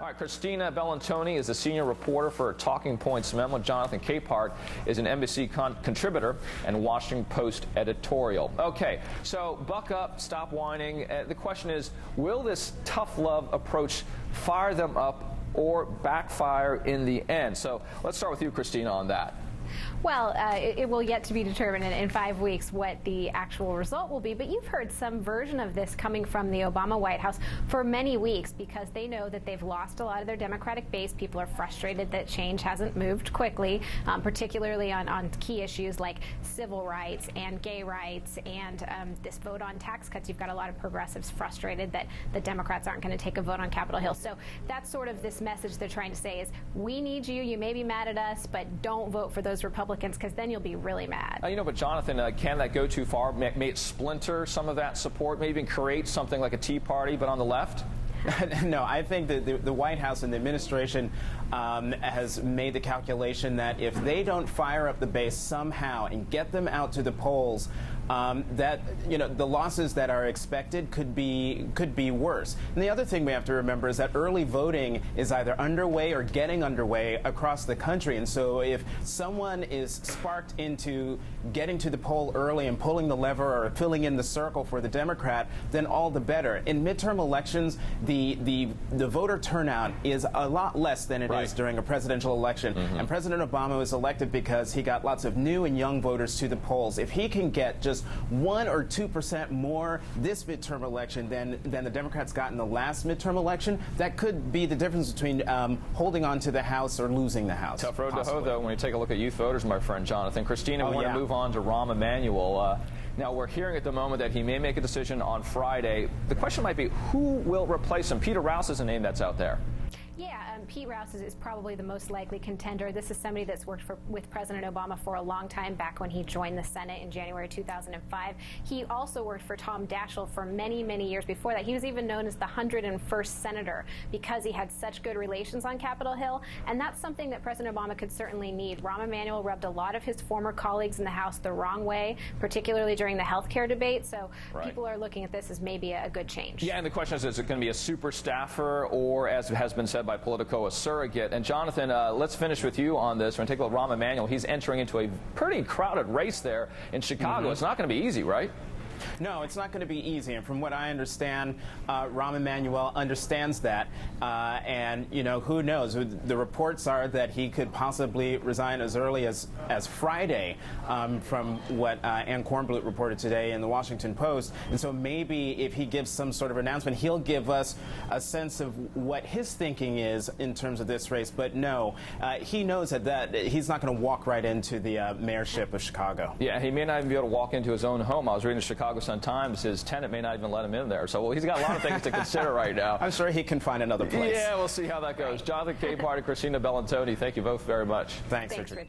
All right, Christina Bellantoni is a senior reporter for Talking Points Memo. Jonathan Capehart is an NBC contributor and Washington Post editorial. Okay, so buck up, stop whining. The question is, will this tough love approach fire them up or backfire in the end? So let's start with you, Christina, on that. Well, it will yet to be determined in 5 weeks what the actual result will be, but you've heard some version of this coming from the Obama White House for many weeks because they know that they've lost a lot of their Democratic base. People are frustrated that change hasn't moved quickly, particularly on key issues like civil rights and gay rights and this vote on tax cuts. You've got a lot of progressives frustrated that the Democrats aren't going to take a vote on Capitol Hill. So that's sort of this message they're trying to say is, we need you. You may be mad at us, but don't vote for those Republicans, because then you'll be really mad. But Jonathan, can that go too far? May it splinter some of that support, maybe even create something like a Tea Party, but on the left? No, I think that the White House and the administration has made the calculation that if they don't fire up the base somehow and get them out to the polls, that the losses that are expected could be worse. And the other thing we have to remember is that early voting is either underway or getting underway across the country. And so if someone is sparked into getting to the poll early and pulling the lever or filling in the circle for the Democrat, then all the better. In midterm elections, the voter turnout is a lot less than it is during a presidential election. And President Obama was elected because he got lots of new and young voters to the polls. If he can get just 1 or 2% more this midterm election than the Democrats got in the last midterm election, that could be the difference between holding on to the House or losing the House. Tough road to hoe, though, when you take a look at youth voters, my friend Jonathan. Christina, we want to move on to Rahm Emanuel. Now, we're hearing at the moment that he may make a decision on Friday. The question might be, who will replace him? Peter Rouse is a name that's out there. Yeah, Pete Rouse is probably the most likely contender. This is somebody that's worked with President Obama for a long time, back when he joined the Senate in January 2005. He also worked for Tom Daschle for many, many years before that. He was even known as the 101st senator because he had such good relations on Capitol Hill, and that's something that President Obama could certainly need. Rahm Emanuel rubbed a lot of his former colleagues in the House the wrong way, particularly during the health care debate, so people are looking at this as maybe a good change. Yeah, and the question is it going to be a super staffer or, as has been said by Politico, a surrogate? And Jonathan, let's finish with you on this. We're going to take a look at Rahm Emanuel. He's entering into a pretty crowded race there in Chicago. It's not going to be easy, right? No, it's not going to be easy. And from what I understand, Rahm Emanuel understands that. And, who knows? The reports are that he could possibly resign as early as Friday, from what Ann Kornblut reported today in the Washington Post. And so maybe if he gives some sort of announcement, he'll give us a sense of what his thinking is in terms of this race. But no, he knows that he's not going to walk right into the mayorship of Chicago. Yeah, he may not even be able to walk into his own home. I was reading the Chicago Sun-Times, his tenant may not even let him in there. So he's got a lot of things to consider right now. I'm sure he can find another place. Yeah, we'll see how that goes. Jonathan Capehart and Christina Bellantoni, thank you both very much. Thanks Richard.